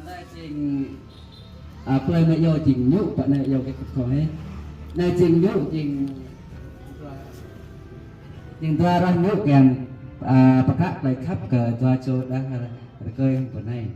nay trình play này vô trình nhũ bạn này vô cái cục này nay trình nhũ trình ra ra nhũ kèm bác các lại khắp cờ cho chỗ đang chơi của này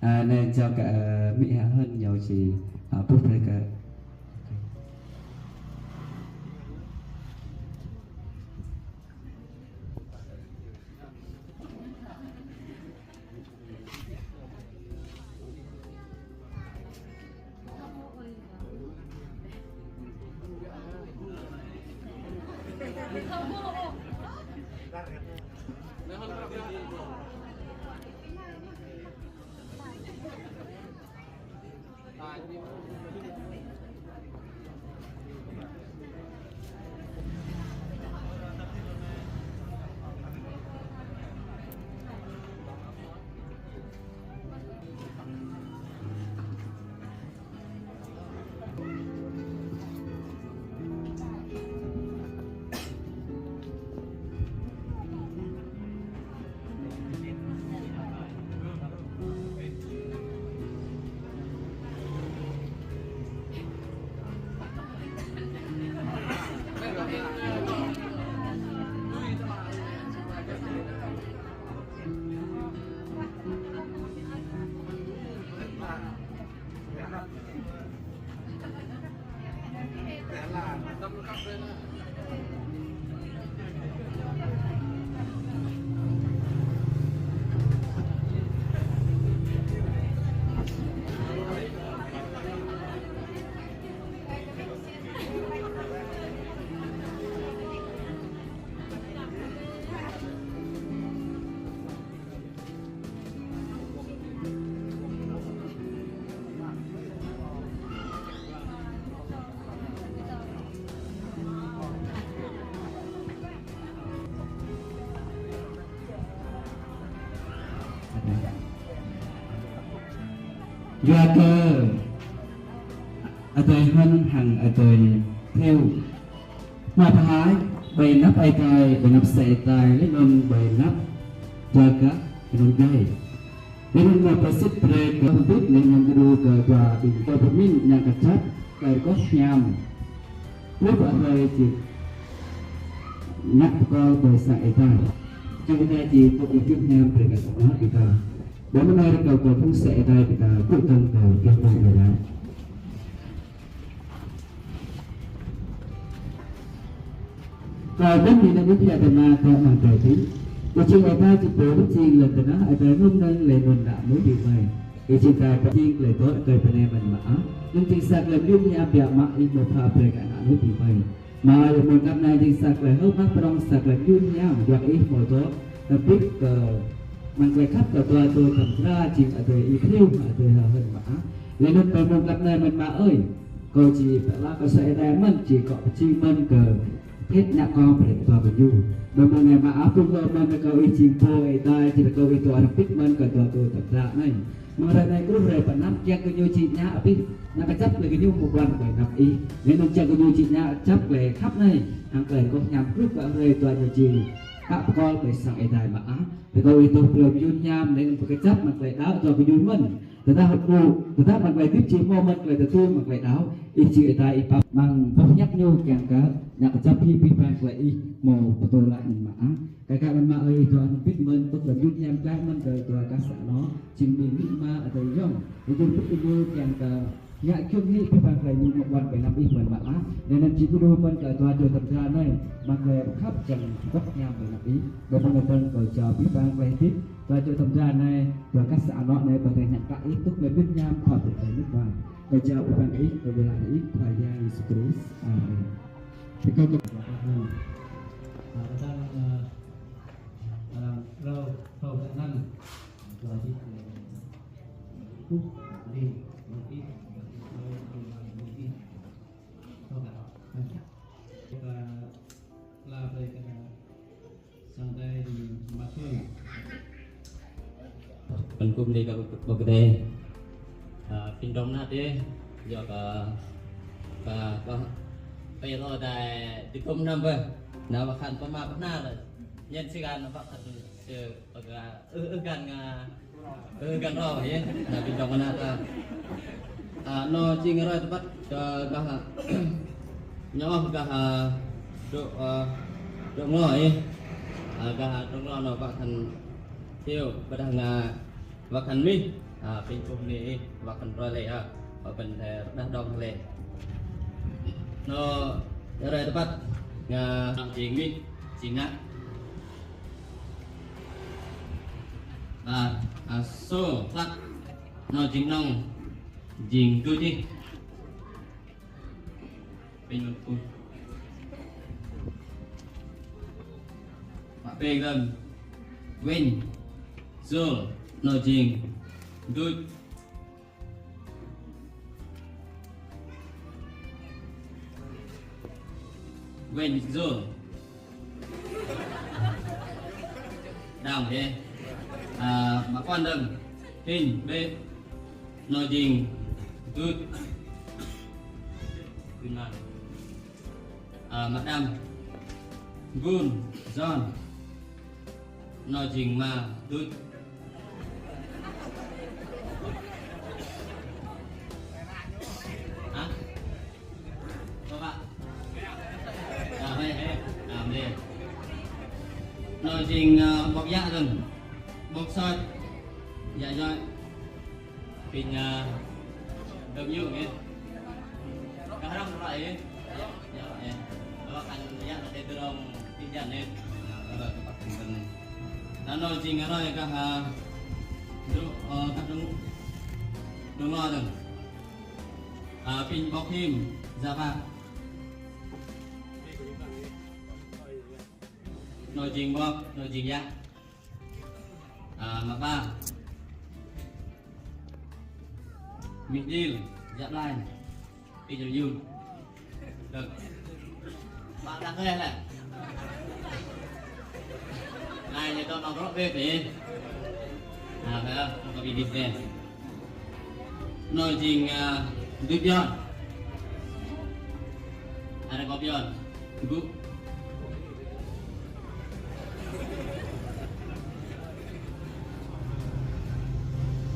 nên cho cả mỹ hạ hơn nhiều chỉ phút này cả gia cơ ở đây hơn hàng ở đây theo mà thái bày nắp ai cài bày nắp xe tài lấy nôn bày nắp gia cá nôn gai nên mà pasit pre ke bit nên yang kedua ke dua di ke pemin yang kecap kai kos nyam lúc ở đây chỉ nhắc câu về sai tài chúng ta chỉ có một chút nham về cái đó chúng ta bữa nay cầu cầu cũng sẽ đây thì là cuối tuần cầu kêu gọi người đó và đến khi là những nhà mà có mà trời tí và chúng ta chỉ bố lúc chiên là từ đó ở đây hôm nay lại mình đã muốn bị vậy thì chúng ta có chiên lại tối cây bên em mình mã nhưng chính xác là những nhà bịa mã in một pha về cả đã muốn bị vậy mà một năm nay chính xác là hơn bác trong xác là những nhà hoặc ít một số là biếtมันไปคัดกับตัวทำราจริงตัวอีคิวตัวเหินหมาเลยนั่นเป็นมุมกับนายมันมาเอ้ยก็จีแต่ละก็ใส่ได้มันจีเกาะจีมันเกิดเพชรนักกองเปลี่ยนตัวไปอยู่โดยมันไงมาอัพตัวมันก็อีจีโพไอ้ได้จีก็อีตัวพิกมันกับตัวทำรานั่นมันอะไรในกลุ่มอะไรปนับแจกกันอยู่จีน่าพิกนักจับเลยกันอยู่mộtวันไปนับอีเลยนั่นแจกกันอยู่จีน่าจับเลยครับนี่ทางเกิดก็ยำกลุ่มอะไรตัวจีcác con phải sang ai đại mà thì tôi itu belum yunyam dengan pekecap mak lai dau cho cái yun người ta học cụ người ta mak lai tiếp chỉ mo mak lai tu mak lai dau ichi ai đại ipap mang phúc nhắc nhau càng cả nhạc chấp pi mak lai mo betul lại mà cái mình mà ơi cho anh biết mình tức là yunyam cái mình từ các xã nó trình bị mà ở đây không thì tôi biết tôi càng cả nhạc chung hi pi mak lai như mộtวันไปนับอีกเหมือนmà nên anh chỉ có đôi mình cả tòa cho tập ra này mak lai khắp chẳng góc nhamไปนับอีกโดยมันเป็นก่อcho pi mak lai tiếp và cho thẩm tra này và các xã nọ này có thể nhận cả ít tức là biết nham khỏi được nước vào và cho các bạn ít và về lại ít thời gian Christ thì câu chuyện lâu thầu tận năng rồi đi cúc đi một ít và là về cái sang đây thì mà thôi mình cùng đi vào bậc đề phim đông nát đi giờ có bây giờ tại đi cùng năm về nào mà khăn có mà bắt na rồi nhân sĩ gan nó bắt thật gan ro ya na bin dong na ta no jing ro tepat ka nyawa ka do ngoi ka do ngoi no ba kan tiêu badang ba kan mi pin kum ni ba kan ro le ha ba ben dah dong le no ro tepat jing mi jinga so tắt nó chính nông dình cơ đi bên một phút mà bên gần quên rồi nó dình good quên rồi đào đi mà quan đừng hình bên nội trình good mặt đam gun John nội trình mà good hả các bạn đây làm đi nội trình bọc dạ rừng bốc soi dạ rồi mình được nhiều nghe cả năm lại dạ lại đó anh dạ là để từ ông tin nhận lên đó là các bạn mình đã nói chuyện rồi các các đúng lo rồi pin bọc phim dạ vàng nói chuyện bọc nói chuyện dạ mà ba mình đi dẹp lại đi cho vui được bạn đặt lên này này thì tôi đọc rõ về thì phải không không có bị đi về nội trình đứt bion ada có bion ibu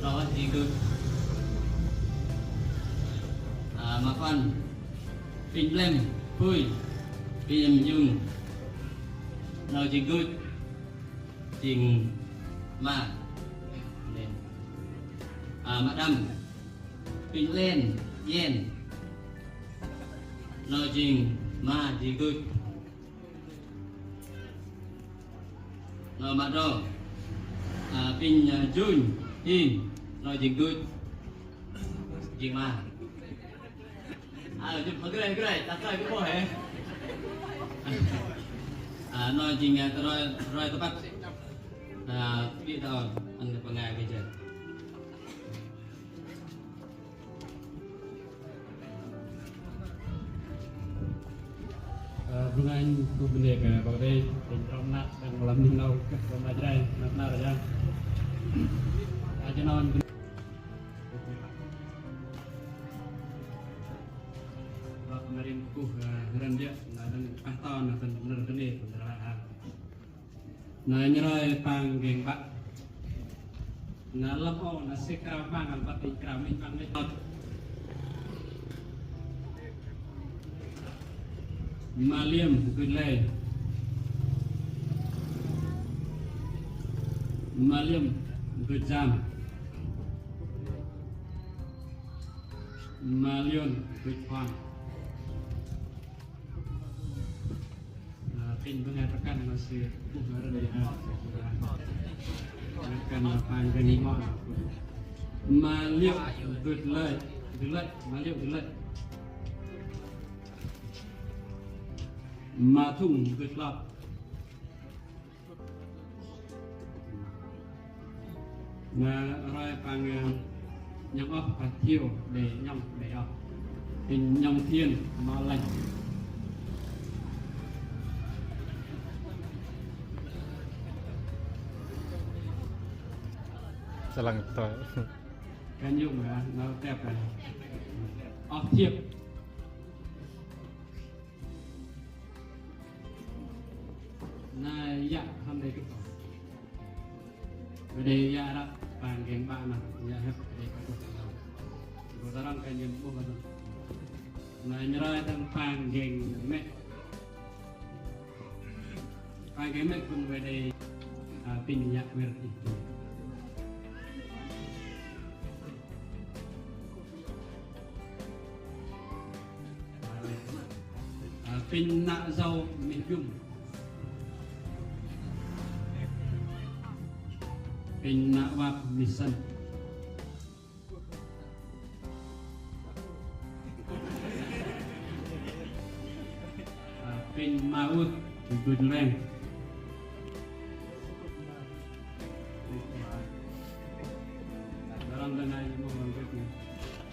rồi thì good mà con pin lên vui pin dùng rồi thì good trình mà lên mà đâm pin lên yen rồi trình mà thì good rồi mà rồi pin jun in rồi trình good trình mà chụp cái này đặt cái bộ hệ nói trình rồi tôi bắt biết rồi anh được ngày bây giờ Vâng anh, tôi bên đây vào đây tỉnh trong nát đang làm những đâu các con lại đây nát nát rồi ra cho nên kemarin geran dia dan tahun akan benar ini kendaraan. Nah nyerai panggeng pak. Nah lepo nasi keramang alpat ikrami panggeng. Maliam gulai. Maliam gujam. Malion gujpan. Pin mengatakan masih baru dari akan panggil lima maliuk gulai maliuk gulai matung gulap rồi panggil nhong ốc và thiêu để nhong để ốc hình nhong thiên mà lạnh Salang to. Cái nhung là nó đẹp này. Ốc thiệp. Này dạ hôm nay cái Jadi ya ada panggeng pak nah ya hep jadi kau terang kan yang bukan nah nyerah tentang panggeng mek pun beda pinyak berarti pin nak zau minjum pin nak wap misan pin maut ikut lem dalam dana ini mohon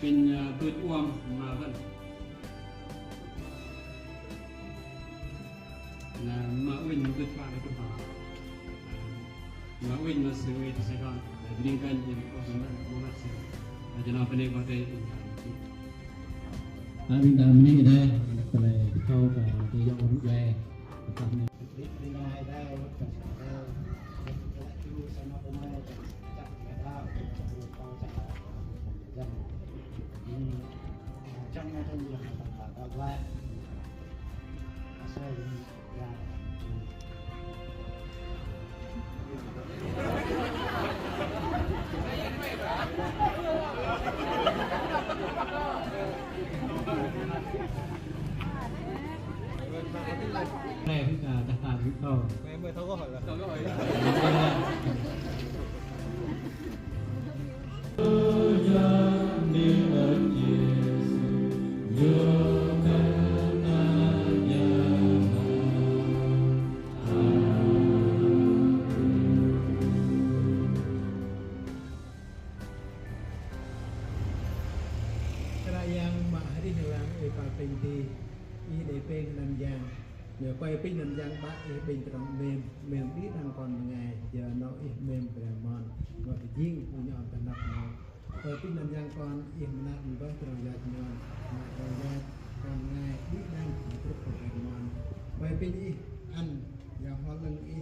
pin tut uang makan na mawin tut pa na tuh mawin masih itu sekarang berikan jadi kosan buat sih jangan apa nih pakai Bên đàm này đây là câu cả cái dòng rút về tập này này cũng là đặt hàng cái câu em mới thấu câu hỏi là yang mahari dalam epapenti ini depeng dan yang nhờ quay pin lần giang bác ý bình trong mềm mềm biết đang còn ngày giờ nó ít mềm về mòn mà phải riêng của nhỏ phải nạp nó quay pin lần giang con im nạp với trong giật nhọn mà trong giật còn ngày biết đang tiếp tục về mòn quay pin ý ăn giờ hoa lưng ý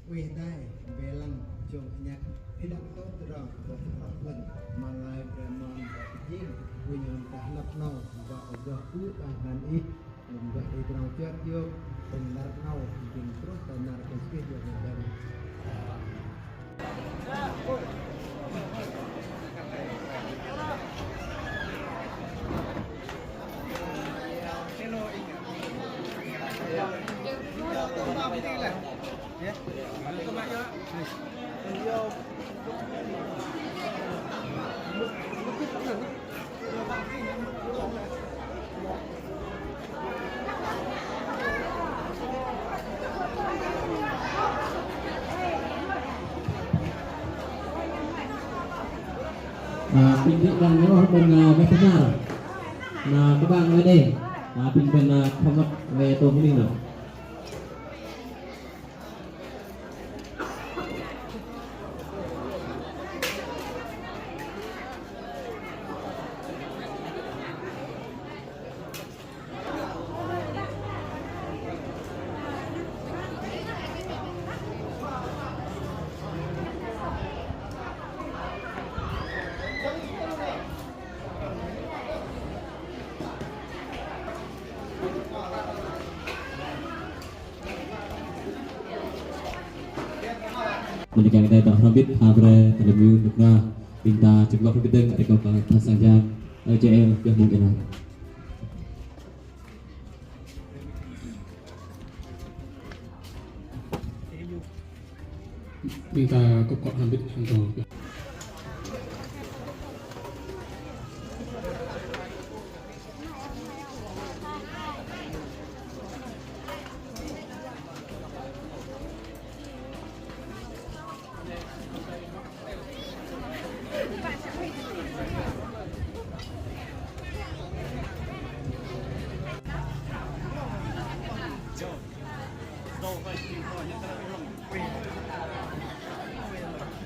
quê đây về lăng chỗ nhạc ý đắp tốt rồi và phát lưng mà lại về mòn và riêng của nhỏ phải nạp nó và ở giờ cứ đang hành ý membuat di terang tiap yuk benar kau bikin terus benar kesih juga dari Pin đang nó bên mấy cái nào là các bạn ở đây pin bên không mất về tôi cũng đi nữa Menjadikan kita tak habis habre terlebih untuk pinta cukup kita ada kau pasang jam JL yang mungkin pinta kok habis untuk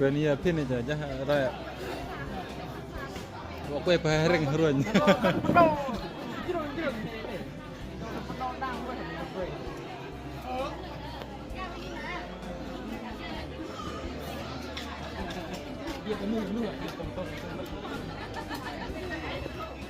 bên này pin này giờ ra bộ quay phải rừng rồi dia kamu lu lah dia tonton